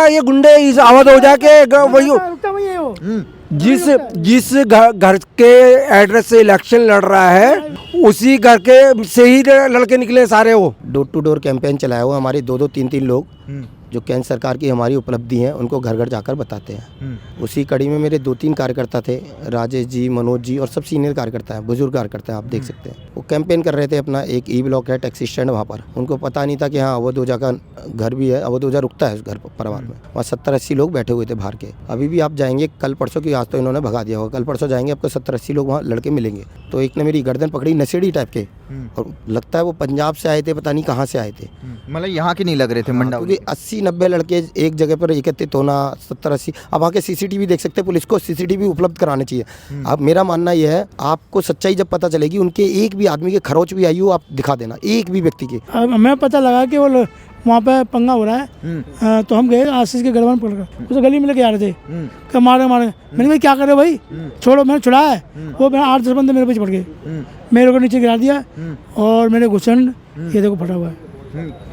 हाँ ये गुंडे इस अवध हो जाके वही जिस घर के एड्रेस से इलेक्शन लड़ रहा है उसी घर के से ही लड़के निकले सारे। वो डोर टू डोर कैंपेन चलाया हुआ हमारे 2-2 3-3 लोग जो केंद्र सरकार की हमारी उपलब्धि हैं उनको घर घर जाकर बताते हैं। उसी कड़ी में मेरे 2-3 कार्यकर्ता थे, राजेश जी, मनोज जी और सब सीनियर कार्यकर्ता हैं, बुजुर्ग कार्यकर्ता हैं, आप देख सकते हैं। वो कैंपेन कर रहे थे अपना। एक ई ब्लॉक है टैक्सी स्टैंड, वहाँ पर उनको पता नहीं था कि हाँ अवध ओझा का घर भी है, अवध ओझा रुकता है उस घर परिवार में। वहाँ 70-80 लोग बैठे हुए थे बाहर के। अभी भी आप जाएंगे कल परसों की, आज तो इन्होंने भगा दिया होगा, कल परसों जाएंगे आपको 70-80 लोग वहाँ लड़के मिलेंगे। तो एक ने मेरी गर्दन पकड़ी, नशेड़ी टाइप के, और लगता है वो पंजाब से आए थे, पता नहीं कहाँ से आए थे। मतलब यहाँ के नहीं लग रहे थे मंडावली। 80-90 लड़के एक जगह पर एकत्रित होना, 70-80। अब वहाँ के सीसीटीवी देख सकते हैं, पुलिस को सीसीटीवी उपलब्ध कराने चाहिए। अब मेरा मानना यह है, आपको सच्चाई जब पता चलेगी, उनके एक भी आदमी के खरोच भी आई हो आप दिखा देना, एक भी व्यक्ति के। हमें पता लगा कि वो वहाँ पे पंगा हो रहा है, तो हम गए आशीष के गड़बड़ पकड़ उसे गली में लेके आ रहे थे कि मारे मैंने भाई क्या करे भाई, छोड़ो, मैंने छुड़ाया है। वो 8-10 बंदे मेरे पीछे पड़ गए, मेरे को नीचे गिरा दिया और मेरे घुसन ये देखो फटा हुआ है,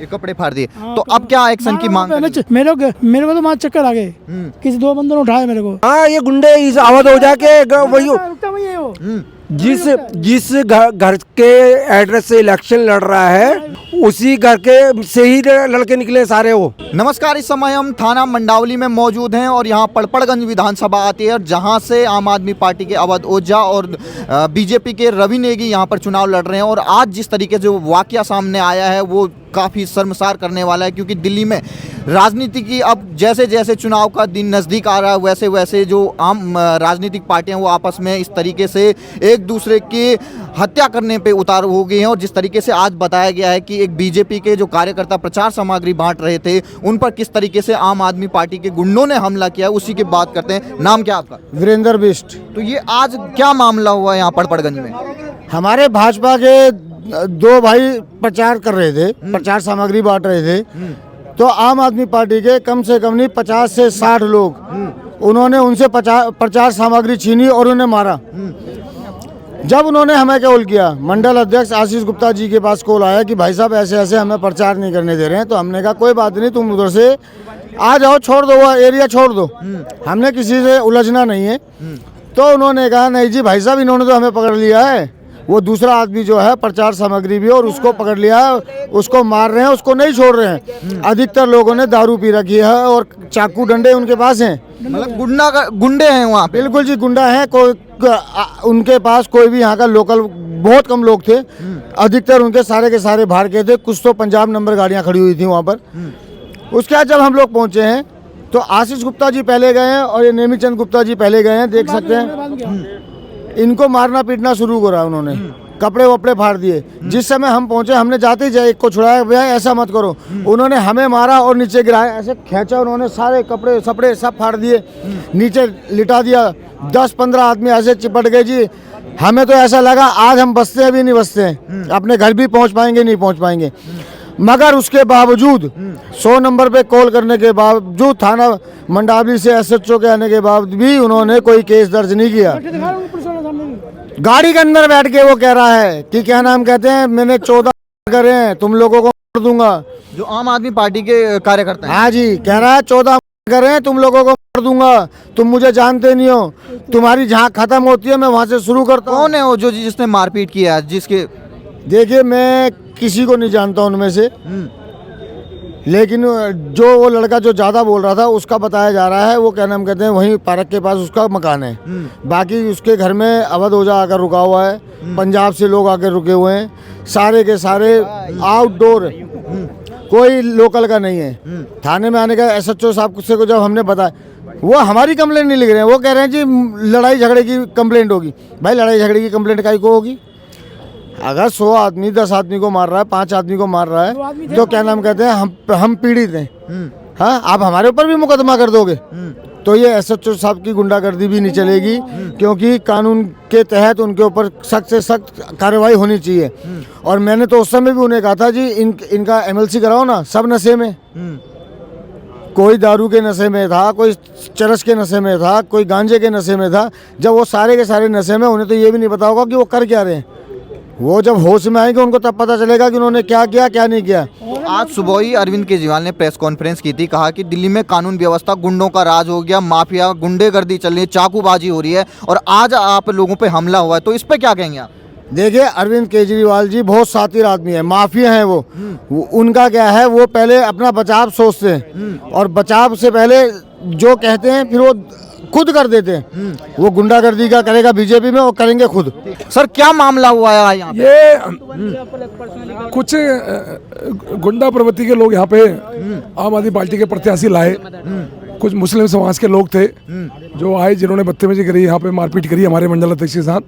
ये कपड़े फाड़ दिए। तो अब क्या एक्शन की मांग करेंगे? मेरे को तो वहाँ चक्कर आ गए, किसी 2 बंदों ने उठाया मेरे को। हाँ ये गुंडे इस अवध हो जाके वही जिस घर के एड्रेस से इलेक्शन लड़ रहा है उसी घर के से ही लड़के निकले सारे। वो नमस्कार, इस समय हम थाना मंडावली में मौजूद हैं और यहाँ पड़पड़गंज विधानसभा आती है, जहाँ से आम आदमी पार्टी के अवध ओझा और बीजेपी के रवि नेगी यहाँ पर चुनाव लड़ रहे हैं। और आज जिस तरीके से वाकया सामने आया है वो काफ़ी शर्मसार करने वाला है, क्योंकि दिल्ली में राजनीति की अब जैसे जैसे चुनाव का दिन नज़दीक आ रहा है वैसे वैसे जो आम राजनीतिक पार्टियां वो आपस में इस तरीके से एक दूसरे की हत्या करने पे उतारू हो गई हैं। और जिस तरीके से आज बताया गया है कि एक बीजेपी के जो कार्यकर्ता प्रचार सामग्री बांट रहे थे उन पर किस तरीके से आम आदमी पार्टी के गुंडों ने हमला किया, उसी की बात करते हैं। नाम क्या आपका? वीरेंद्र बिष्ट। तो ये आज क्या मामला हुआ यहाँ पड़पड़गंज में? हमारे भाजपा के 2 भाई प्रचार कर रहे थे, प्रचार सामग्री बांट रहे थे, तो आम आदमी पार्टी के कम से कम नहीं 50 से 60 लोग उन्होंने उनसे प्रचार सामग्री छीनी और उन्हें मारा। जब उन्होंने हमें कॉल किया, मंडल अध्यक्ष आशीष गुप्ता जी के पास कॉल आया कि भाई साहब ऐसे ऐसे हमें प्रचार नहीं करने दे रहे हैं, तो हमने कहा कोई बात नहीं, तुम उधर से आ जाओ, छोड़ दो वो एरिया, छोड़ दो, हमने किसी से उलझना नहीं है। तो उन्होंने कहा नहीं जी भाई साहब, इन्होंने तो हमें पकड़ लिया है, वो दूसरा आदमी जो है प्रचार सामग्री भी और उसको पकड़ लिया है, उसको मार रहे हैं, उसको नहीं छोड़ रहे हैं। अधिकतर लोगों ने दारू पी रखी है और चाकू डंडे उनके पास हैं। मतलब गुंडे हैं वहाँ पे? बिल्कुल जी, गुंडा है। कोई उनके पास कोई भी यहाँ का लोकल बहुत कम लोग थे, अधिकतर उनके सारे के सारे बाहर के थे। कुछ तो पंजाब नंबर गाड़ियाँ खड़ी हुई थी वहाँ पर। उसके बाद जब हम लोग पहुँचे हैं तो आशीष गुप्ता जी पहले गए हैं और ये नेमीचंद गुप्ता जी पहले गए हैं, देख सकते हैं। इनको मारना पीटना शुरू करा उन्होंने, कपड़े वपड़े फाड़ दिए। जिस समय हम पहुंचे हमने जाते ही जाए एक को छुड़ाया, भैया ऐसा मत करो। उन्होंने हमें मारा और नीचे गिराया, ऐसे खींचा, उन्होंने सारे कपड़े सपड़े सब फाड़ दिए, नीचे लिटा दिया। 10-15 आदमी ऐसे चिपट गए जी, हमें तो ऐसा लगा आज हम बचते हैं भी नहीं बचते हैं, अपने घर भी पहुँच पाएंगे नहीं पहुँच पाएंगे। मगर उसके बावजूद 100 नंबर पे कॉल करने के बावजूद, थाना मंडावली से SHO के आने के बाद भी उन्होंने कोई केस दर्ज नहीं किया। गाड़ी के अंदर बैठ के वो कह रहा है कि क्या नाम कहते हैं, मैंने 14 करे हैं, तुम लोगों को मार दूंगा। जो आम आदमी पार्टी के कार्यकर्ता हैं? हाँ जी, कह रहा है 14 करे हैं, तुम लोगों को मार दूंगा, तुम मुझे जानते नहीं हो, तुम्हारी जहाँ खत्म होती है मैं वहाँ से शुरू करता हूँ। कौन है वो जो जिसने मारपीट किया? जिसके देखिए मैं किसी को नहीं जानता उनमें से, लेकिन जो वो लड़का जो ज़्यादा बोल रहा था उसका बताया जा रहा है, वो क्या नाम कहते हैं वहीं पार्क के पास उसका मकान है। बाकी उसके घर में अवध ओझा आकर रुका हुआ है, पंजाब से लोग आकर रुके हुए हैं, सारे के सारे आउटडोर, कोई लोकल का नहीं है। थाने में आने का SHO साहब से को जब हमने बताया, वो हमारी कंप्लेंट नहीं लिख रहे हैं, वो कह रहे हैं जी लड़ाई झगड़े की कंप्लेंट होगी। भाई लड़ाई झगड़े की कंप्लेंट काहे को होगी? अगर 100 आदमी 10 आदमी को मार रहा है, 5 आदमी को मार रहा है, तो क्या नाम कहते हैं हम पीड़ित हैं। हाँ, आप हमारे ऊपर भी मुकदमा कर दोगे तो ये SHO साहब की गुंडागर्दी भी नहीं चलेगी, क्योंकि कानून के तहत उनके ऊपर सख्त से सख्त कार्रवाई होनी चाहिए। और मैंने तो उस समय भी उन्हें कहा था जी इनका MLC कराओ ना। सब नशे में, कोई दारू के नशे में था, कोई चरस के नशे में था, कोई गांजे के नशे में था। जब वो सारे के सारे नशे में, उन्हें तो ये भी नहीं पता होगा कि वो कर क्या रहे हैं। वो जब होश में आएंगे उनको तब पता चलेगा कि उन्होंने क्या किया क्या नहीं किया। आज सुबह ही अरविंद केजरीवाल ने प्रेस कॉन्फ्रेंस की थी, कहा कि दिल्ली में कानून व्यवस्था गुंडों का राज हो गया, माफिया गुंडेगर्दी चल रही है, चाकूबाजी हो रही है और आज आप लोगों पे हमला हुआ है, तो इस पे क्या कहेंगे आप? देखिए अरविंद केजरीवाल जी बहुत शातिर आदमी है, माफिया हैं वो उनका क्या है, वो पहले अपना बचाव सोचते हैं और बचाव से पहले जो कहते हैं फिर वो खुद कर देते हैं। वो गुंडागर्दी का करेगा बीजेपी में और करेंगे खुद। सर क्या मामला हुआ है यहाँ पे? ये कुछ गुंडा प्रवृत्ति के लोग यहाँ पे आम आदमी पार्टी के प्रत्याशी लाए, कुछ मुस्लिम समाज के लोग थे जो आए, जिन्होंने बदतमीजी करी, यहाँ पे मारपीट करी हमारे मंडल अध्यक्ष के साथ।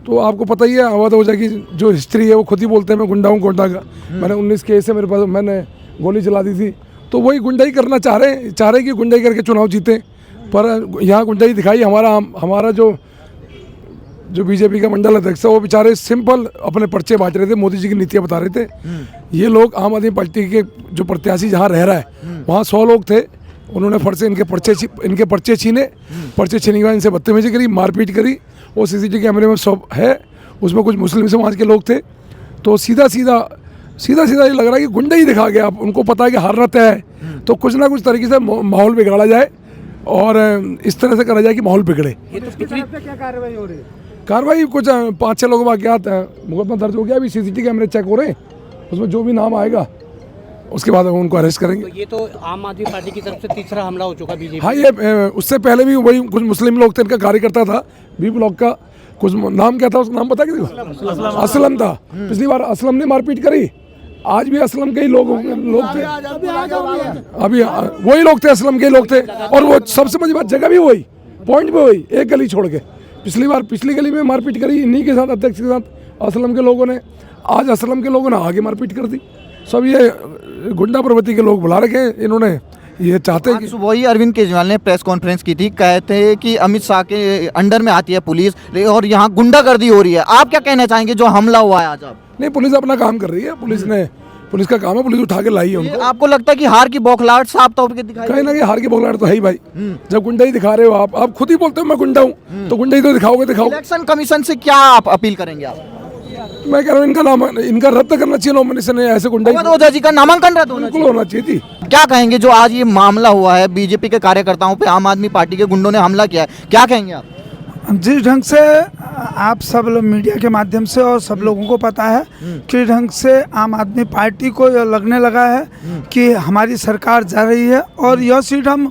तो आपको पता ही है अवध ओझा की जो हिस्ट्री है, वो खुद ही बोलते हैं मैं गुंडा हूँ गुंडा का। मैंने 19 केस है मेरे पास, मैंने गोली चला दी थी। तो वही गुंडाई करना चाह रहे कि गुंडाई करके चुनाव जीते, पर यहाँ गुंडाई दिखाई। हमारा जो बीजेपी का मंडल अध्यक्ष है वो बेचारे सिंपल अपने पर्चे बांट रहे थे, मोदी जी की नीतियाँ बता रहे थे। ये लोग आम आदमी पार्टी के जो प्रत्याशी जहाँ रह रहा है वहाँ 100 लोग थे, उन्होंने फट से इनके पर्चे छीने, पर्चे छीनने के बाद इनसे बदतमीजी करी, मारपीट करी। वो सीसीटीवी कैमरे में सब है, उसमें कुछ मुस्लिम समाज के लोग थे। तो सीधा सीधा ये लग रहा है कि गुंडा ही दिखा गया। उनको पता है कि हारना तय है, तो कुछ ना कुछ तरीके से माहौल बिगाड़ा जाए और इस तरह से करा जाए कि माहौल बिगड़े। क्या कार्रवाई हो रही है? कार्रवाई कुछ 5-6 लोगों वाकयात मुकदमा दर्ज हो गया, अभी सीसीटीवी कैमरे चेक हो रहे हैं, उसमें जो भी नाम आएगा उसके बाद उनको अरेस्ट करेंगे। तो ये तो आम आदमी पार्टी की तरफ से तीसरा हमला हो चुका बीजेपी। हाँ, ये उससे पहले भी वही कुछ मुस्लिम लोग थे, इनका कार्यकर्ता था बी ब्लॉक का, कुछ नाम क्या था उसका नाम पता किसी को? असलम था। पिछली बार असलम ने मारपीट करी, आज भी असलम के ही लोग थे, अभी वही लोग थे, असलम के लोग थे। और वो सबसे बड़ी बात, जगह भी वही, पॉइंट भी वही, एक गली छोड़ के। पिछली गली में मारपीट करी इन्हीं के साथ, अध्यक्ष के साथ असलम के लोगों ने। आज असलम के लोगों ने आगे मारपीट कर दी। सब ये गुंडा प्रवृत्ति के लोग बुला रखे हैं, इन्होंने ये चाहते हैं कि सुबह ही अरविंद केजरीवाल ने प्रेस कॉन्फ्रेंस की थी, कहते हैं कि अमित शाह के अंडर में आती है पुलिस और यहाँ गुंडागर्दी हो रही है। आप क्या कहना चाहेंगे जो हमला हुआ है आज? आप नहीं, पुलिस अपना काम कर रही है, पुलिस का काम है, पुलिस उठा के लाई है उनको। आपको लगता है कि हार की बौखलाहट साफ तौर पे दिखाई? कहीं ना कहीं हार की बौखलाहट तो है ही भाई। जब गुंडाई दिखा रहे हो आप खुद ही बोलते हो मैं गुंडा हूँ, तो गुंडाई तो दिखाओ। इलेक्शन कमीशन से क्या आप अपील करेंगे? आप मैं कह रहा हूँ इनका रद्द करना चाहिए नॉमिनेशन, ऐसे गुंडा अवध ओझा जी का नामांकन रद्द होना बिल्कुल होना चाहिए थी। क्या कहेंगे जो आज ये मामला हुआ है, बीजेपी के कार्यकर्ताओं पे आम आदमी पार्टी के गुंडों ने हमला किया है, क्या कहेंगे आप? जिस ढंग से आप सब लोग मीडिया के माध्यम से और सब लोगों को पता है किस ढंग से आम आदमी पार्टी को यह लगने लगा है कि हमारी सरकार जा रही है और यह सीट हम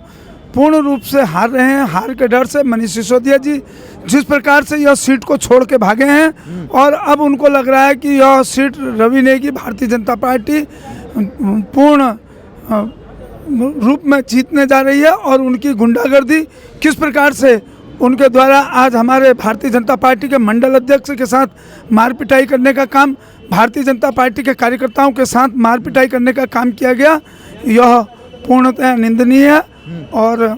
पूर्ण रूप से हार रहे हैं। हार के डर से मनीष सिसोदिया जी जिस प्रकार से यह सीट को छोड़ के भागे हैं और अब उनको लग रहा है कि यह सीट रवि नेगी भारतीय जनता पार्टी पूर्ण रूप में जीतने जा रही है और उनकी गुंडागर्दी किस प्रकार से उनके द्वारा आज हमारे भारतीय जनता पार्टी के मंडल अध्यक्ष के साथ मार पिटाई करने का काम, भारतीय जनता पार्टी के कार्यकर्ताओं के साथ मार पिटाई करने का काम किया गया, यह पूर्णतः निंदनीय है और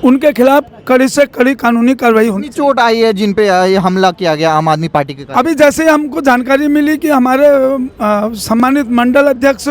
उनके खिलाफ कड़ी से कड़ी कानूनी कार्रवाई होनी। चोट आई है जिन पे ये हमला किया गया आम आदमी पार्टी के? अभी जैसे हमको जानकारी मिली कि हमारे सम्मानित मंडल अध्यक्ष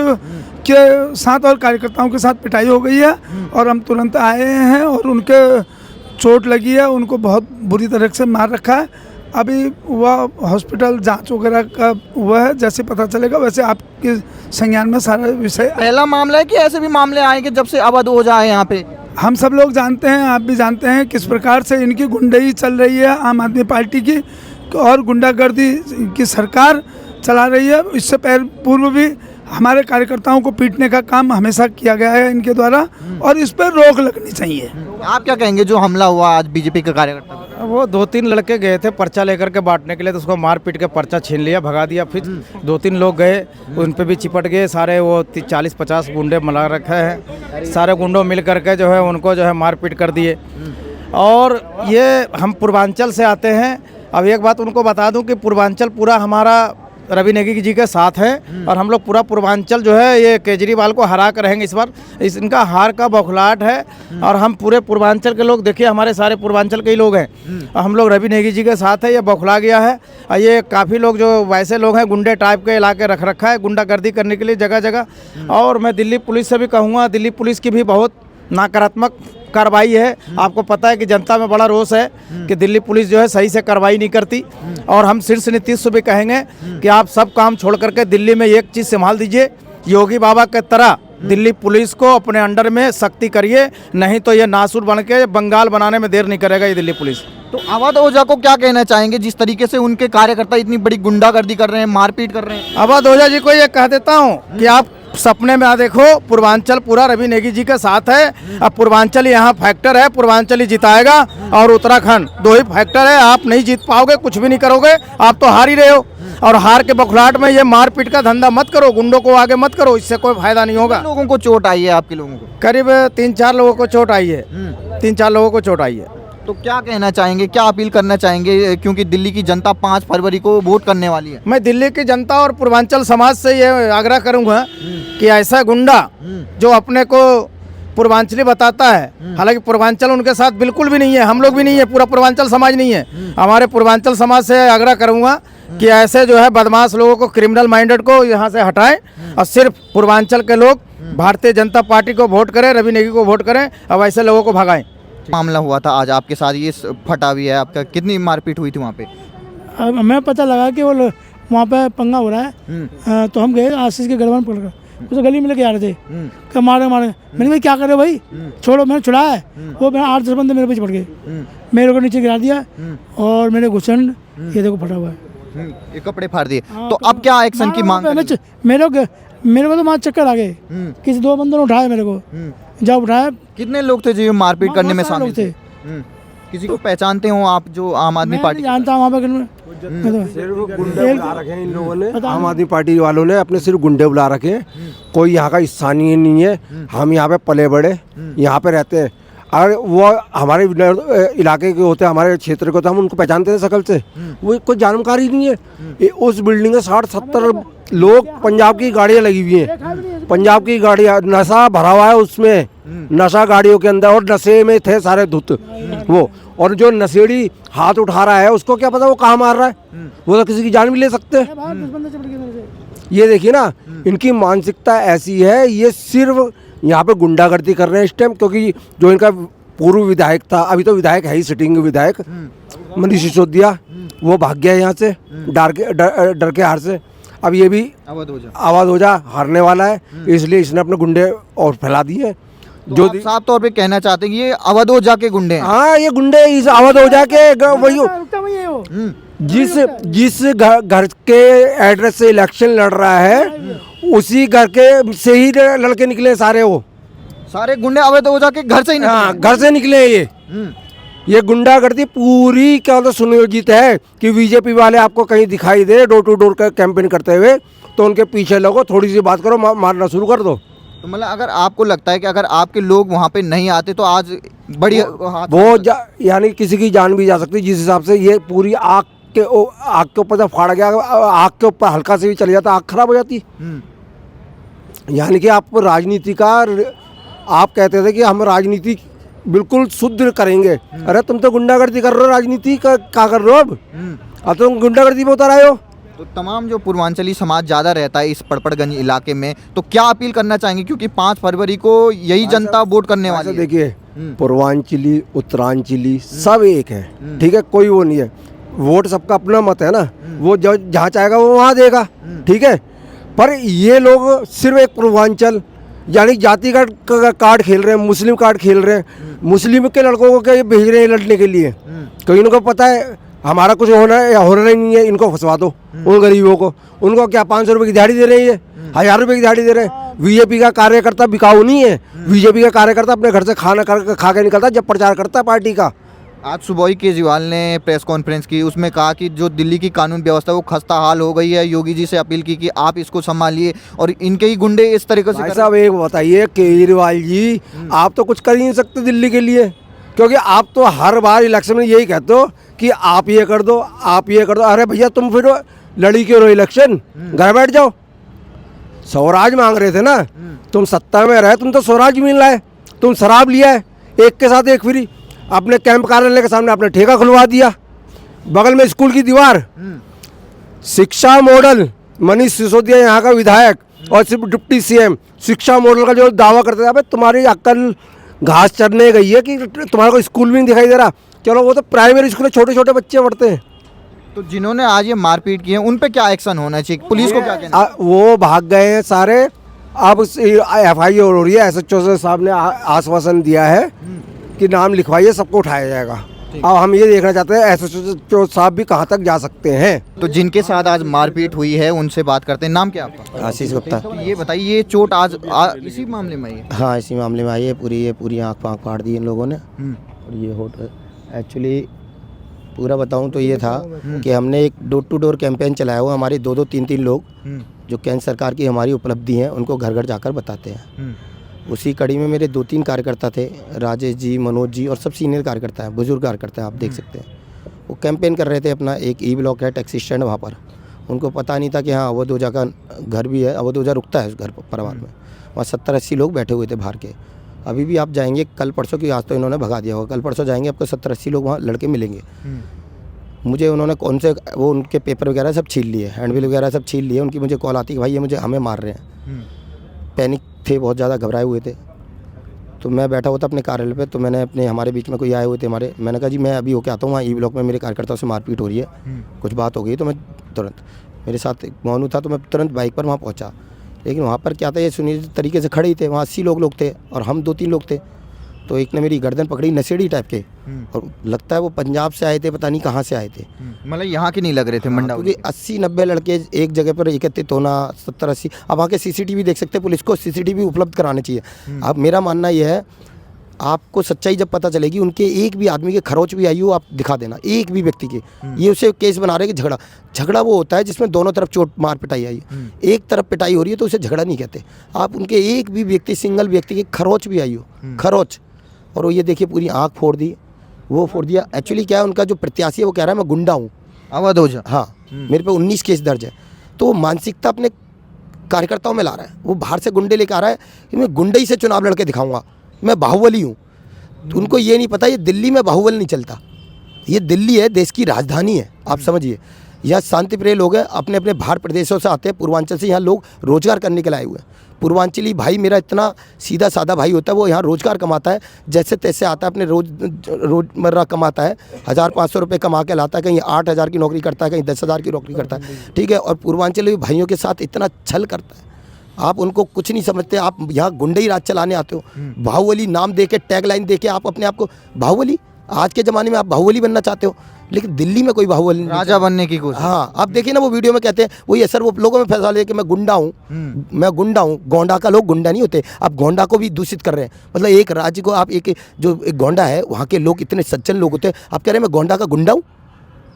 के साथ और कार्यकर्ताओं के साथ पिटाई हो गई है और हम तुरंत आए हैं और उनके चोट लगी है, उनको बहुत बुरी तरह से मार रखा है। अभी वह हॉस्पिटल जांच वगैरह का हुआ है, जैसे पता चलेगा वैसे आपके संज्ञान में सारा विषय। पहला मामला है कि ऐसे भी मामले आएंगे जब से अवध ओझा है यहाँ पे? हम सब लोग जानते हैं, आप भी जानते हैं किस प्रकार से इनकी गुंडाई चल रही है आम आदमी पार्टी की और गुंडागर्दी की सरकार चला रही है। इससे पूर्व भी हमारे कार्यकर्ताओं को पीटने का काम हमेशा किया गया है इनके द्वारा और इस पर रोक लगनी चाहिए। आप क्या कहेंगे जो हमला हुआ आज बीजेपी के कार्यकर्ता? वो 2-3 लड़के गए थे पर्चा लेकर के बांटने के लिए, तो उसको मार पीट के पर्चा छीन लिया, भगा दिया। फिर 2-3 लोग गए, उन पे भी चिपट गए सारे। वो 40-50 गुंडे मिला रखे हैं, सारे गुंडों मिल करके जो है उनको जो है मार पीट कर दिए। और ये हम पूर्वांचल से आते हैं। अब एक बात उनको बता दूं कि पूर्वांचल पूरा हमारा रवि नेगी जी के साथ है और हम लोग पूरा पूर्वांचल जो है ये केजरीवाल को हरा कर रहेंगे इस बार। इनका हार का बौखलाहट है और हम पूरे पूर्वांचल के लोग, देखिए हमारे सारे पूर्वांचल के ही लोग हैं, हम लोग रवि नेगी जी के साथ है। ये बौखला गया है और ये काफ़ी लोग जो वैसे लोग हैं गुंडे टाइप के इलाके रख रखा है गुंडागर्दी करने के लिए जगह जगह। और मैं दिल्ली पुलिस से भी कहूँगा, दिल्ली पुलिस की भी बहुत नकारात्मक कार्रवाई है। आपको पता है कि जनता में बड़ा रोष है कि दिल्ली पुलिस जो है सही से कार्रवाई नहीं करती, और हम शीर्ष नीतीश से भी कहेंगे कि आप सब काम छोड़ करके दिल्ली में एक चीज़ संभाल दीजिए, योगी बाबा के तरह दिल्ली पुलिस को अपने अंडर में सख्ती करिए, नहीं तो ये नासूर बन के बंगाल बनाने में देर नहीं करेगा ये दिल्ली पुलिस। तो अवध ओझा को क्या कहना चाहेंगे जिस तरीके से उनके कार्यकर्ता इतनी बड़ी गुंडागर्दी कर रहे हैं, मारपीट कर रहे हैं? अवध ओझा जी को ये कह देता हूँ कि आप सपने में आ देखो, पूर्वांचल पूरा रवि नेगी जी के साथ है। अब पूर्वांचल यहाँ फैक्टर है, पूर्वांचल ही जिताएगा, और उत्तराखंड 2 ही फैक्टर है। आप नहीं जीत पाओगे, कुछ भी नहीं करोगे, आप तो हार ही रहे हो। और हार के बखलाहट में ये मारपीट का धंधा मत करो, गुंडों को आगे मत करो, इससे कोई फायदा नहीं होगा। लोगों को चोट आई है, आपके लोगों को? करीब 3-4 लोगों को चोट आई है, 3-4 लोगों को चोट आई है। तो क्या कहना चाहेंगे, क्या अपील करना चाहेंगे, क्योंकि दिल्ली की जनता 5 फरवरी को वोट करने वाली है? मैं दिल्ली की जनता और पूर्वांचल समाज से ये आग्रह करूंगा कि ऐसा गुंडा जो अपने को पूर्वांचली बताता है, हालांकि पूर्वांचल उनके साथ बिल्कुल भी नहीं है, हम लोग भी नहीं है, पूरा पूर्वांचल समाज नहीं है। हमारे पूर्वांचल समाज से आग्रह करूंगा कि ऐसे जो है बदमाश लोगों को, क्रिमिनल माइंडेड को यहाँ से हटाएं, और सिर्फ पूर्वांचल के लोग भारतीय जनता पार्टी को वोट करें, रवि नेगी को वोट करें, और ऐसे लोगों को भगाएं। मामला हुआ था आज आपके साथ, ये फटा भी है आपका, कितनी मारपीट हुई थी वहाँ पे? अब हमें पता लगा कि वो वहाँ पे पंगा हो रहा है, तो हम गए आशीष के गड़बड़ पकड़ कर, उसे गली में लेके आ रहे थे कि मारे मैंने कहा क्या करे भाई, छोड़ो, मैंने छुड़ाया है। वो 8-10 बंदे मेरे पीछे पड़ गए, मेरे को नीचे गिरा दिया, और मेरे घुसन ये देखो फटा हुआ है, ये कपड़े फाड़ दिए। तो अब क्या एक्शन की मांग करेंगे? मेरे को तो वहाँ चक्कर आ गए, किसी 2 बंदों ने उठाया मेरे को, जब उठाया। कितने लोग थे जो मारपीट करने में शामिल थे? थे। किसी को पहचानते हो आप जो आम आदमी पार्टी? जानता हूँ वहाँ पे सिर्फ गुंडे बुला रखे हैं इन लोगों ने, आम आदमी पार्टी वालों ने अपने सिर्फ गुंडे बुला रखे हैं। कोई यहाँ का स्थानीय नहीं है, हम यहाँ पे पले बड़े यहाँ पे रहते हैं। अगर वो हमारे इलाके के होते, हमारे क्षेत्र के, तो हम उनको पहचानते थे शकल से, वो कोई जानकारी नहीं है। उस बिल्डिंग में 60-70 लोग, पंजाब की गाड़ियाँ लगी हुई हैं, पंजाब की गाड़ियाँ, नशा भरा हुआ है उसमें, नशा गाड़ियों के अंदर, और नशे में थे सारे धुत वो। और जो नशेड़ी हाथ उठा रहा है उसको क्या पता वो कहाँ मार रहा है, वो तो किसी की जान भी ले सकते हैं। ये देखिए ना, इनकी मानसिकता ऐसी है, ये सिर्फ यहाँ पे गुंडागर्दी कर रहे हैं इस टाइम, क्योंकि जो इनका पूर्व विधायक था, अभी तो विधायक है ही, सिटिंग विधायक मनीष सिसोदिया, वो भाग गया यहाँ से डर के हार से। अब ये भी अवध ओझा हारने वाला है, इसलिए इसने अपने गुंडे और फैला दिए हैं। जो साफ तौर पे कहना चाहते हैं कि ये अवध ओझा के गुंडे हैं। हाँ, ये गुंडे इस अवध ओझा के वही जिस घर के एड्रेस से इलेक्शन लड़ रहा है, उसी घर के से ही लड़के निकले सारे, वो सारे गुंडे अवध ओझा के घर से ही निकले। हाँ, घर से निकले। ये गुंडागर्दी पूरी क्या होता सुनियोजित है कि बीजेपी वाले आपको कहीं दिखाई दे डोर टू डोर का कैंपेन करते हुए, तो उनके पीछे लगो, थोड़ी सी बात करो, मारना शुरू कर दो। तो मतलब अगर आपको लगता है कि अगर आपके लोग वहाँ पे नहीं आते तो आज बड़ी यानी किसी की जान भी जा सकती, जिस हिसाब से ये पूरी आग के ऊपर जब फाड़ा गया, आग के ऊपर हल्का से भी चली जाता, आग खराब हो जाती। यानी कि आप राजनीति का, आप कहते थे कि हम राजनीति बिल्कुल शुद्ध करेंगे, अरे तुम तो गुंडागर्दी कर रहे हो, राजनीति का क्या कर रहे हो अब तुम गुंडागर्दी में उतर आए हो। तो तमाम जो पूर्वांचली समाज ज़्यादा रहता है इस पड़पड़गंज इलाके में, तो क्या अपील करना चाहेंगे, क्योंकि 5 फरवरी को यही जनता वोट करने वाली है? देखिए, पूर्वांचली उत्तरांचली सब एक है, ठीक है, कोई वो नहीं है, वोट सबका अपना मत है ना, वो जहाँ चाहेगा वो वहाँ देगा, ठीक है। पर ये लोग सिर्फ एक पूर्वांचल यानी जाति का कार्ड खेल रहे हैं, मुस्लिम कार्ड खेल रहे हैं, मुस्लिम के लड़कों को क्या ये भेज रहे हैं लड़ने के लिए, क्योंकि इनको पता है हमारा कुछ होना है या होना नहीं है, इनको फंसवा दो उन गरीबों को। उनको क्या 500 रुपये की दिहाड़ी दे रही है, 1000 रुपये की दिहाड़ी दे रहे हैं। बीजेपी का कार्यकर्ता बिकाऊ नहीं है, बीजेपी का कार्यकर्ता अपने घर से खाना खा के निकलता जब प्रचार करता है पार्टी का। आज सुबह ही केजरीवाल ने प्रेस कॉन्फ्रेंस की, उसमें कहा कि जो दिल्ली की कानून व्यवस्था वो खस्ता हाल हो गई है, योगी जी से अपील की कि आप इसको संभालिए, और इनके ही गुंडे इस तरीके से। साहब एक बताइए, केजरीवाल जी आप तो कुछ कर ही नहीं सकते दिल्ली के लिए, क्योंकि आप तो हर बार इलेक्शन में यही कहते हो कि आप ये कर दो, आप ये कर दो। अरे भैया तुम फिर लड़ी क्यों रहो इलेक्शन, घर बैठ जाओ। स्वराज मांग रहे थे ना, तुम सत्ता में रहे, तुम तो स्वराज मिल रहा है, तुम शराब लिया है एक के साथ एक फ्री, अपने कैंप कार्यालय के सामने आपने ठेका खुलवा दिया, बगल में स्कूल की दीवार, शिक्षा मॉडल, मनीष सिसोदिया यहाँ का विधायक और सिर्फ डिप्टी सीएम शिक्षा मॉडल का जो दावा करते थे, तुम्हारी अक्ल घास चरने गई है कि तुम्हारा कोई स्कूल भी नहीं दिखाई दे रहा। चलो वो तो प्राइमरी स्कूल में छोटे छोटे बच्चे पढ़ते हैं। तो जिन्होंने आज ये मारपीट की है उन पे क्या एक्शन होना चाहिए, पुलिस को क्या कहना है? वो भाग गए हैं सारे। अब FIR हो रही है। SHO साहब ने आश्वासन दिया है कि नाम लिखवाइए, सबको उठाया जाएगा। अब हम ये देखना चाहते हैं SHO साहब भी कहाँ तक जा सकते हैं। तो जिनके साथ आज मारपीट हुई है उनसे बात करते हैं। नाम क्या आपका? आशीष गुप्ता। तो ये बताइए, ये चोट आज इसी मामले में आई है? हाँ, इसी मामले में आई है। पूरी आँख पाँख फाड़ दी इन लोगों ने। और ये होटल एक्चुअली पूरा बताऊं तो ये था कि हमने एक डोर टू डोर कैंपेन चलाया हुआ। हमारे 2-2, 3-3 लोग जो केंद्र सरकार की हमारी उपलब्धि है उनको घर घर जाकर बताते हैं। उसी कड़ी में मेरे 2-3 कार्यकर्ता थे, राजेश जी, मनोज जी और सब सीनियर कार्यकर्ता हैं, बुजुर्ग कार्यकर्ता हैं, आप देख सकते हैं। वो कैंपेन कर रहे थे अपना। एक E ब्लॉक है, टैक्सी स्टैंड, वहाँ पर उनको पता नहीं था कि हाँ अवध ओझा का घर भी है, अवध ओझा रुकता है उस घर परिवार में। वहाँ 70-80 लोग बैठे हुए थे बाहर के। अभी भी आप जाएंगे कल परसों की, आज तो इन्होंने भगा दिया होगा, कल परसों जाएंगे आपको 70-80 लोग वहाँ लड़के मिलेंगे। मुझे उन्होंने कौन से वो उनके पेपर वगैरह सब छीन लिए, हैंडबिल वगैरह सब छीन लिए। उनकी मुझे कॉल आती कि भाई ये हमें मार रहे हैं। पैनिक थे, बहुत ज़्यादा घबराए हुए थे। तो मैं बैठा हुआ था अपने कार्यालय पे। तो मैंने हमारे बीच में कोई आए हुए थे मैंने कहा जी मैं अभी होके आता हूँ, वहाँ E ब्लॉक में मेरे कार्यकर्ताओं से मारपीट हो रही है, कुछ बात हो गई। तो मैं तुरंत, मेरे साथ एक मोनू था, तो मैं तुरंत बाइक पर वहाँ पहुँचा। लेकिन वहाँ पर क्या था, ये सुनिश्चित तरीके से खड़े ही थे। वहाँ 80 लोग थे और हम 2-3 लोग थे। तो एक ने मेरी गर्दन पकड़ी, नशेड़ी टाइप के, और लगता है वो पंजाब से आए थे, पता नहीं कहाँ से आए थे। मतलब यहाँ के नहीं लग रहे थे मंडावली? क्योंकि 80-90 लड़के एक जगह पर एकत्रित होना, 70-80। अब वहाँ के CCTV देख सकते हैं, पुलिस को CCTV उपलब्ध कराने चाहिए। अब मेरा मानना यह है, आपको सच्चाई जब पता चलेगी, उनके एक भी आदमी के खरोच भी आई हो आप दिखा देना, एक भी व्यक्ति के। ये उसे केस बना रहे कि झगड़ा वो होता है जिसमें दोनों तरफ चोट मार पिटाई आई। एक तरफ पिटाई हो रही है तो उसे झगड़ा नहीं कहते। आप उनके एक भी व्यक्ति, सिंगल व्यक्ति के खरोच भी आई हो, खरोच, और वो ये देखिए पूरी आँख फोड़ दी, वो फोड़ दिया। एक्चुअली क्या है, उनका जो प्रत्याशी है वो कह रहा है मैं गुंडा हूँ, अवध ओझा। हाँ, मेरे पे 19 केस दर्ज है। तो वो मानसिकता अपने कार्यकर्ताओं में ला रहा है। वो बाहर से गुंडे लेकर आ रहा है कि मैं गुंडे ही से चुनाव लड़के दिखाऊंगा, मैं बाहुबली हूँ। तो उनको ये नहीं पता ये दिल्ली में बाहुबल नहीं चलता, ये दिल्ली है, देश की राजधानी है, आप समझिए। यहाँ शांतिप्रिय लोग हैं, अपने अपने बाहर प्रदेशों से आते हैं, पूर्वांचल से यहाँ लोग रोजगार करने के लिए आए हुए हैं। पूर्वांचली भाई मेरा इतना सीधा साधा भाई होता है, वो यहाँ रोजगार कमाता है, जैसे तैसे आता है, अपने रोजमर्रा कमाता है, 1,000-500 रुपये कमा के लाता है, कहीं 8,000 की नौकरी करता है, कहीं 10,000 की नौकरी करता है, ठीक है। और पूर्वांचली भाइयों के साथ इतना छल करता है, आप उनको कुछ नहीं समझते। आप यहाँ गुंडे ही राज चलाने आते हो, बाहुबली नाम दे के, टैग लाइन दे के आप अपने आप को बाहुबली, आज के ज़माने में आप बाहुबली बनना चाहते हो, लेकिन दिल्ली में कोई बाहुबली नहीं, राजा बनने की कोशिश। हाँ, आप देखिए ना वो वीडियो में कहते हैं वही है सर, वो लोगों में फैसला ले कि मैं गुंडा हूँ, मैं गुंडा हूँ। गोंडा का लोग गुंडा नहीं होते, आप गोंडा को भी दूषित कर रहे हैं। मतलब एक राज्य को आप एक गोंडा है, वहाँ के लोग इतने सज्जन लोग होते हैं, आप कह रहे हैं मैं गोंडा का गुंडा हूँ।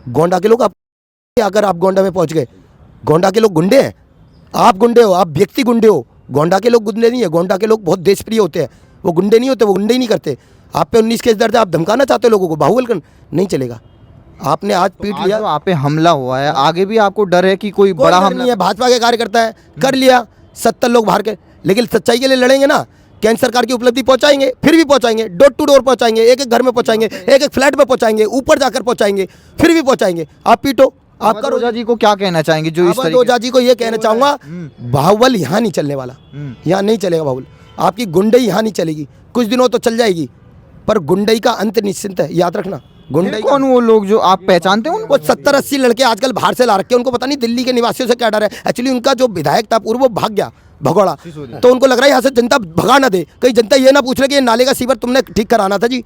गोंडा के लोग, आप अगर आप गोंडा में पहुँच गए, गोंडा के लोग गुंडे हैं, आप गुंडे हो, आप व्यक्ति गुंडे हो। गोंडा के लोग गुंडे नहीं है, गोंडा के लोग बहुत देशप्रिय होते हैं, वो गुंडे नहीं होते, वो गुंडे ही नहीं करते। आप पे 19 केस दर्ज है, आप धमकाना चाहते हो लोगों को, बाहुबल कर नहीं चलेगा। आपने आज पीट लिया, तो आप पे हमला हुआ है, आगे भी आपको डर है कि कोई बड़ा हमला नहीं है। भाजपा के कार्यकर्ता है, कर लिया 70 लोग बाहर के, लेकिन सच्चाई के लिए लड़ेंगे ना। केंद्र सरकार की उपलब्धि पहुंचाएंगे, फिर भी पहुंचाएंगे, डोर टू डोर पहुंचाएंगे, एक एक घर में पहुंचाएंगे, एक एक फ्लैट में पहुंचाएंगे, ऊपर जाकर पहुंचाएंगे, फिर भी पहुंचाएंगे। आप पीटो, आप करो। ओझा जी को क्या कहना चाहेंगे जो इस अवध ओझा जी को ये कहना चाहूँगा, बाहुबल यहाँ नहीं चलने वाला, यहाँ नहीं चलेगा बाहुबल। आपकी गुंडई यहाँ नहीं चलेगी, कुछ दिनों तो चल जाएगी, पर गुंडई का अंत निश्चित है, याद रखना। गुंडई कौन वो लोग जो आप पहचानते हैं उनको? वो 70-80 लड़के आजकल बाहर से ला रखे हैं, उनको पता नहीं दिल्ली के निवासियों से क्या डर है। एक्चुअली उनका जो विधायक था पूर्व, वो भाग गया भगोड़ा, तो उनको लग रहा है यहाँ से जनता भगा ना दे, कहीं जनता ये ना पूछ ले कि ये नाले का सीवर तुमने ठीक कराना था जी,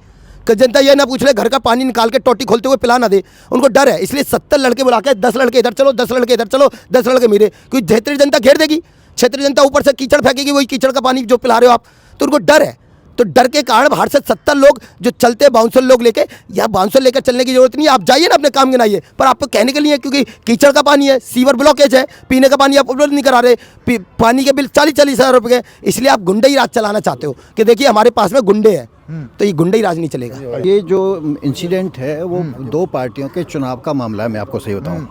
कि जनता ये ना पूछ ले घर का पानी निकाल के टोटी खोलते हुए पिला ना दे। उनको डर है, इसलिए 70 लड़के बुला के 10 लड़के इधर चलो, 10 लड़के इधर चलो, 10 लड़के मेरे, क्योंकि क्षेत्रीय जनता घेर देगी, क्षेत्रीय जनता ऊपर से कीचड़ फेंकेगी, वही कीचड़ का पानी जो पिला रहे हो आप, तो उनको डर है। तो डर के कारण बाहर से 70 लोग जो चलते बाउंसर लोग लेके, या बाउंसर लेकर चलने की जरूरत नहीं है, आप जाइए ना अपने काम गिनाइए, पर आपको कहने के लिए, क्योंकि कीचड़ का पानी है, सीवर ब्लॉकेज है, पीने का पानी आप उपलब्ध नहीं करा रहे, पानी के बिल 40-40 हज़ार रुपये के, इसलिए आप गुंडे ही राज चलाना चाहते हो कि देखिए हमारे पास में गुंडे हैं, तो ये गुंडे ही राज नहीं चलेगा। ये जो इंसिडेंट है वो 2 पार्टियों के चुनाव का मामला है। मैं आपको सही बताऊं,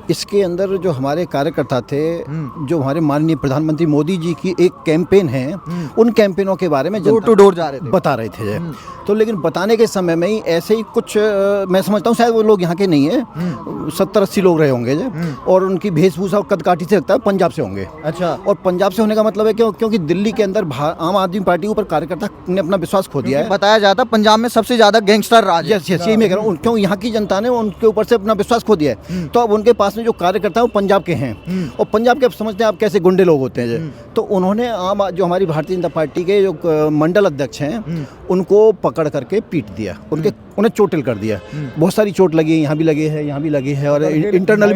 इसके अंदर जो हमारे कार्यकर्ता थे, जो हमारे माननीय प्रधानमंत्री मोदी जी की एक कैंपेन है, उन कैंपेनों के बारे में डोर टू डोर जा रहे थे, बता रहे थे। तो लेकिन बताने के समय में ही ऐसे ही कुछ मैं समझता हूँ शायद वो लोग यहाँ के नहीं है, 70-80 लोग रहे होंगे और उनकी वेशभूषा और कदकाठी से लगता है पंजाब से होंगे। अच्छा। और पंजाब से होने का मतलब है क्योंकि दिल्ली के अंदर आम आदमी पार्टी के ऊपर कार्यकर्ता ने अपना विश्वास खो दिया है। बताया जाता पंजाब में सबसे ज्यादा गैंगस्टर राज है। यही मैं कह रहा हूँ, क्यों यहाँ की जनता ने उनके ऊपर से अपना विश्वास खो दिया है। तो अब उनके पास में जो कार्यकर्ता है वो पंजाब के हैं और पंजाब के समझते हैं आप कैसे गुंडे लोग होते हैं। तो उन्होंने जो हमारी भारतीय जनता पार्टी के जो मंडल अध्यक्ष हैं उनको पकड़ करके पीट दिया, उन्हें चोटिल कर दिया। बहुत सारी चोट लगी है, यहाँ भी लगी है, यहाँ भी लगी है और इंटरनल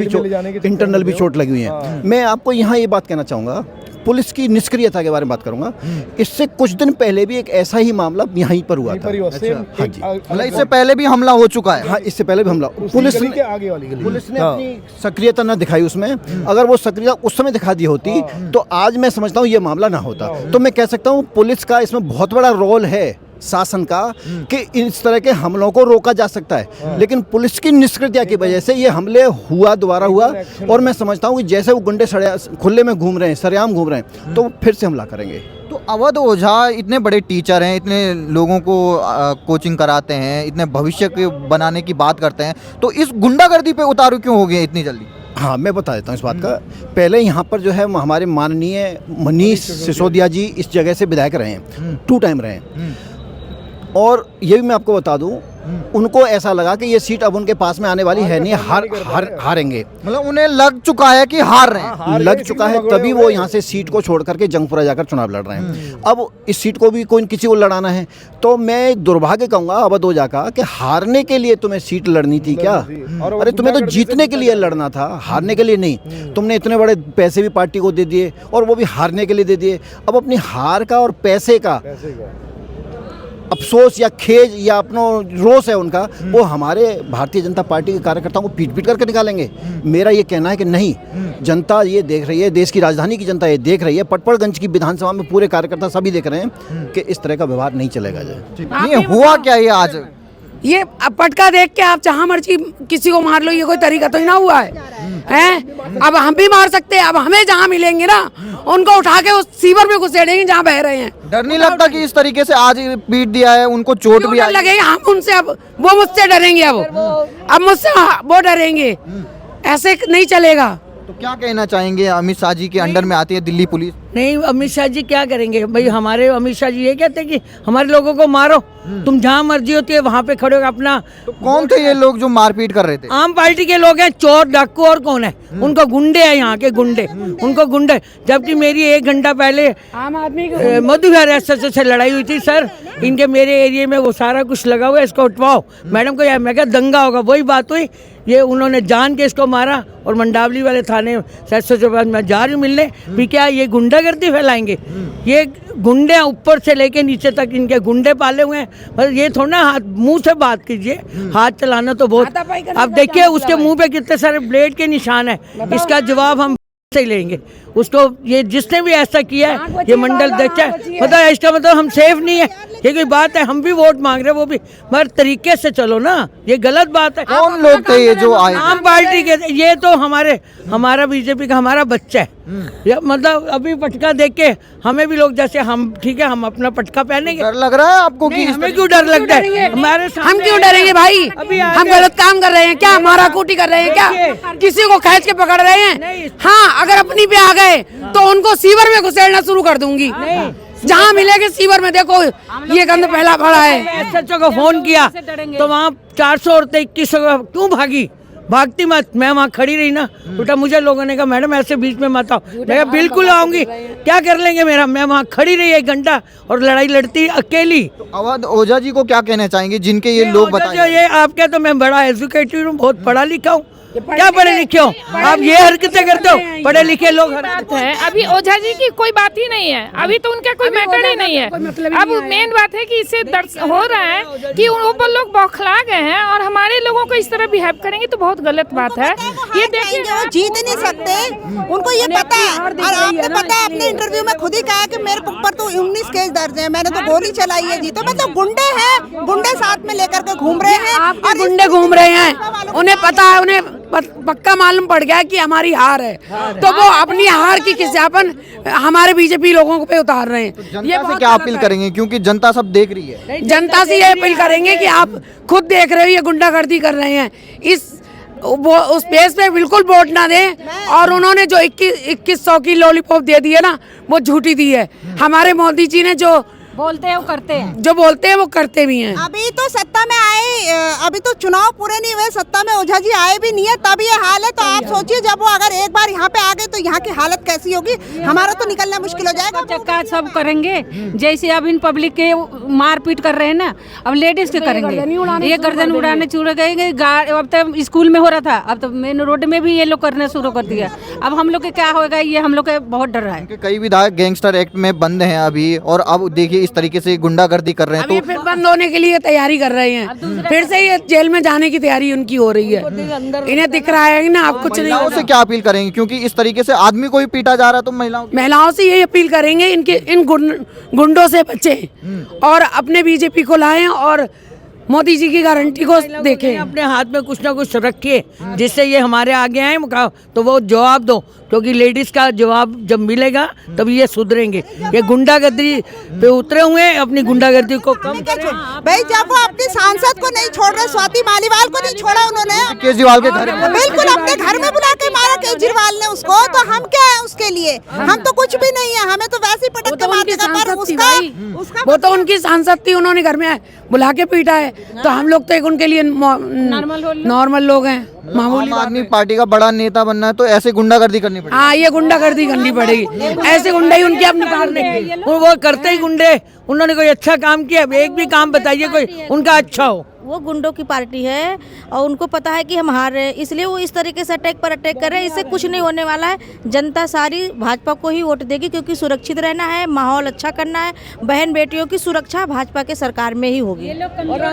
भी चोट लगी हुई है। मैं आपको यहाँ ये बात कहना चाहूँगा, पुलिस की निष्क्रियता के बारे में बात करूंगा। इससे कुछ दिन पहले भी एक ऐसा ही मामला यहीं पर हुआ था। हाँ जी, मतलब इससे पहले भी हमला हो चुका है। हाँ, इससे पहले भी हमला पुलिस ने अपनी सक्रियता न दिखाई उसमें। अगर वो सक्रियता उस समय दिखा दी होती तो आज मैं समझता हूँ ये मामला ना होता। तो मैं कह सकता हूँ पुलिस का इसमें बहुत बड़ा रोल है, शासन का, कि इस तरह के हमलों को रोका जा सकता है। लेकिन पुलिस की निष्क्रियता की वजह से ये हमले दोबारा हुआ और मैं समझता हूँ कि जैसे वो गुंडे खुले में घूम रहे हैं, सरेआम घूम रहे हैं, तो फिर से हमला करेंगे। तो अवध ओझा इतने बड़े टीचर हैं, इतने लोगों को कोचिंग कराते हैं, इतने भविष्य के बनाने की बात करते हैं, तो इस गुंडागर्दी पे उतारू क्यों हो गए इतनी जल्दी? हाँ, मैं बता देता हूँ इस बात का। पहले यहाँ पर जो है हमारे माननीय मनीष सिसोदिया जी इस जगह से विधायक रहे हैं, 2 टाइम रहे हैं। और ये भी मैं आपको बता दूं, उनको ऐसा लगा कि ये सीट अब उनके पास में आने वाली है नहीं, हारेंगे। मतलब उन्हें लग चुका है कि हार रहे हैं, लग चुका है, तभी वो यहाँ से सीट को छोड़ करके जंगपुरा जाकर चुनाव लड़ रहे हैं। अब इस सीट को भी कोई किसी को लड़ाना है, तो मैं दुर्भाग्य कहूँगा अवध ओझा का कि हारने के लिए तुम्हें सीट लड़नी थी क्या? अरे तुम्हें तो जीतने के लिए लड़ना था, हारने के लिए नहीं। तुमने इतने बड़े पैसे भी पार्टी को दे दिए और वो भी हारने के लिए दे दिए। अब अपनी हार का और पैसे का अफसोस या खेज या अपना रोष है उनका, वो हमारे भारतीय जनता पार्टी के कार्यकर्ताओं को पीट करके निकालेंगे। मेरा ये कहना है कि नहीं, जनता ये देख रही है, देश की राजधानी की जनता ये देख रही है, पटपड़गंज की विधानसभा में पूरे कार्यकर्ता सभी देख रहे हैं कि इस तरह का व्यवहार नहीं चलेगा। ये हुआ क्या ये आज? ये पटका देख के आप जहाँ मर्जी किसी को मार लो, ये कोई तरीका तो ही ना हुआ है? अब हम भी मार सकते हैं। अब हमें जहाँ मिलेंगे ना, उनको उठा के उस सीवर में घुसेड़ेंगे जहाँ बह रहे हैं। डर नहीं लगता कि इस तरीके से आज पीट दिया है, उनको चोट भी आई? लगेगा हम उनसे, अब वो मुझसे डरेंगे, अब मुझसे वो डरेंगे, ऐसे नहीं चलेगा। तो क्या कहना चाहेंगे? अमित शाह जी के अंडर में आती है दिल्ली पुलिस। नहीं, अमित शाह जी क्या करेंगे भाई? हमारे अमित शाह जी ये कहते हैं कि हमारे लोगों को मारो, तुम जहाँ मर्जी होती है वहाँ पे खड़े हो अपना। तो कौन थे ये लोग जो मारपीट कर रहे थे? आम पार्टी के लोग हैं, चोर डाकू, और कौन है? उनको गुंडे हैं, यहाँ के गुंडे, उनको गुंडे। जबकि मेरी 1 घंटा पहले आम आदमी मधुहर एसएसओ से लड़ाई हुई थी। सर, इनके मेरे एरिया में वो सारा कुछ लगा हुआ है, इसको उठवाओ। मैडम को यार, मैं क्या दंगा होगा, वही बात हुई। ये उन्होंने जान के इसको मारा और मंडावली वाले थाने एसएसओ के पास मैं जा रही हूँ मिलने, भी क्या ये गुंडागर्दी फैलाएंगे? ये गुंडे ऊपर से लेके नीचे तक इनके गुंडे पाले हुए हैं। बस ये थोड़ा ना हाथ मुंह से बात कीजिए, हाथ चलाना तो बहुत। अब देखिए उसके मुंह पे कितने सारे ब्लेड के निशान है, इसका जवाब हम से लेंगे। उसको ये जिसने भी ऐसा किया है, ये मंडल अध्यक्ष है, मतलब इसका मतलब हम सेफ नहीं है। ये कोई बात है? हम भी वोट मांग रहे हैं, वो भी, मगर तरीके से चलो ना, ये गलत बात है। कौन लोग थे ये जो आए? आम पार्टी के, ये तो हमारा बीजेपी का हमारा बच्चा है। ये मतलब अभी पटका देख के हमें भी लोग, जैसे हम, ठीक है, हम अपना पटका पहनेंगे। डर लग रहा है आपको कि हमें क्यों डर लगता है? हमारे हम क्यों डरेंगे भाई? हम गलत काम कर रहे हैं क्या? मारा कूटी कर रहे हैं क्या? किसी को खींच के पकड़ रहे हैं? हाँ, अगर अपनी पे आ गए तो उनको सीवर में घुसेड़ना शुरू कर दूंगी। जहाँ मिलेगा सीवर में, देखो ये गंद फैला पड़ा है। एसएचओ को फोन किया तो वहाँ 400 और 2100 क्यों भागी? भागती मत, मैं वहाँ खड़ी रही ना। बेटा मुझे लोगों ने कहा मैडम ऐसे बीच में मत आओ। मैं कहा बिल्कुल आऊंगी, क्या कर लेंगे मेरा? मैं वहाँ खड़ी रही 1 घंटा और लड़ाई लड़ती अकेली। तो अवध ओझा जी को क्या कहना चाहेंगे जिनके ये लोग बताए? ये आपके, तो मैं बड़ा एजुकेटेड हूँ, बहुत पढ़ा लिखा हूँ। क्या पढ़े लिखे हो आप? ये हरकतें करते हो? पढ़े लिखे लोग बात है। अभी ओझा जी की कोई बात ही नहीं है, अभी तो उनका कोई मैटर ही नहीं है। अब मेन बात है कि इससे हो रहा है कि उन ऊपर लोग बौखला गए हैं और हमारे लोगों को इस तरह बिहेव करेंगे तो बहुत गलत बात है। ये देखिए, वो जीत नहीं सकते, उनको ये पता है। और आपने पता है, अपने इंटरव्यू में खुद ही कहा कि मेरे ऊपर तो 19 केस दर्ज है, मैंने तो गोली चलाई है जी। तो मतलब गुंडे हैं, गुंडे साथ में लेकर के घूम रहे हैं, और गुंडे घूम रहे हैं, उन्हें पता है, उन्हें पक्का मालूम पड़ गया कि हमारी हार है, तो वो अपनी हार की खिस्सापन हमारे बीजेपी लोगों पे उतार रहे हैं। जनता से क्या अपील करेंगे, क्योंकि जनता सब देख रही है? जनता से ये अपील करेंगे कि आप खुद देख रहे हो ये गुंडागर्दी कर रहे हैं, उस बेस पे बिल्कुल वोट ना दें। और उन्होंने जो 2100 की लॉलीपॉप दे दी है ना, वो झूठी दी है। हमारे मोदी जी ने जो बोलते हैं वो करते हैं, जो बोलते हैं वो करते भी हैं। अभी तो सत्ता में आए, अभी तो चुनाव पूरे नहीं हुए, सत्ता में ओझा जी आए भी नहीं है, तब ये हाल है। तो आप सोचिए जब वो अगर एक बार यहाँ पे आ गए तो यहाँ की हालत कैसी होगी। हमारा तो निकलना मुश्किल हो जाएगा। चक्का सब करेंगे, जैसे अब इन पब्लिक के मारपीट कर रहे हैं ना, अब लेडीज के करेंगे। ये गर्दन उड़ाने चुड़ गए। अब तो स्कूल में हो रहा था, अब तो मेन रोड में भी ये लोग करना शुरू कर दिया। अब हम लोग के क्या होगा, ये हम लोग के बहुत डर रहा है। कई विधायक गैंगस्टर एक्ट में बंद हैं अभी, और अब देखिए इस तरीके से गुंडागर्दी कर रहे हैं। तो फिर बंद होने के लिए तैयारी कर रहे हैं, फिर से ये जेल में जाने की तैयारी उनकी हो रही है। इन्हें दिख रहा है ना आप कुछ नहीं। महिलाओं से क्या अपील करेंगे, क्योंकि इस तरीके से आदमी को ही पीटा जा रहा है, तो महिलाओं से यही अपील करेंगे इन गुंडों से बचें और अपने बीजेपी को लाएं और मोदी जी की गारंटी को देखें। अपने हाथ में कुछ ना कुछ रखिए जिससे ये हमारे आगे आए तो वो जवाब दो, क्योंकि लेडीज का जवाब जब मिलेगा तब ये सुधरेंगे। ये गुंडागर्दी पे उतरे हुए हैं, अपनी गुंडागर्दी को कम करें। भाई जब वो अपने सांसद को नहीं छोड़ रहे, स्वाति मालीवाल को नहीं छोड़ा उन्होंने, केजरीवाल के घर में बिल्कुल अपने घर में बुला के मारा केजरीवाल ने उसको, तो हम क्या है उसके लिए? हम तो कुछ भी नहीं है, हमें तो वैसे ही पटक के मार देगा। पर उसका वो तो उनकी सांसद थी, उन्होंने घर में बुला के पीटा है, तो हम लोग तो एक उनके लिए नॉर्मल लोग हैं, मामूली। आम आदमी पार्टी का बड़ा नेता बनना है तो ऐसे गुंडागर्दी करनी पड़ेगी। हाँ, ये गुंडागर्दी करनी पड़ेगी। ऐसे गुंडे ही उनके अपने निकालने, वो करते ही गुंडे। उन्होंने कोई अच्छा काम किया, एक भी काम बताइए कोई उनका अच्छा हो। वो गुंडों की पार्टी है और उनको पता है कि हम हार रहे हैं, इसलिए वो इस तरीके से अटैक पर अटैक कर रहे हैं। इससे कुछ नहीं होने वाला है। जनता सारी भाजपा को ही वोट देगी, क्योंकि सुरक्षित रहना है, माहौल अच्छा करना है। बहन बेटियों की सुरक्षा भाजपा के सरकार में ही होगी।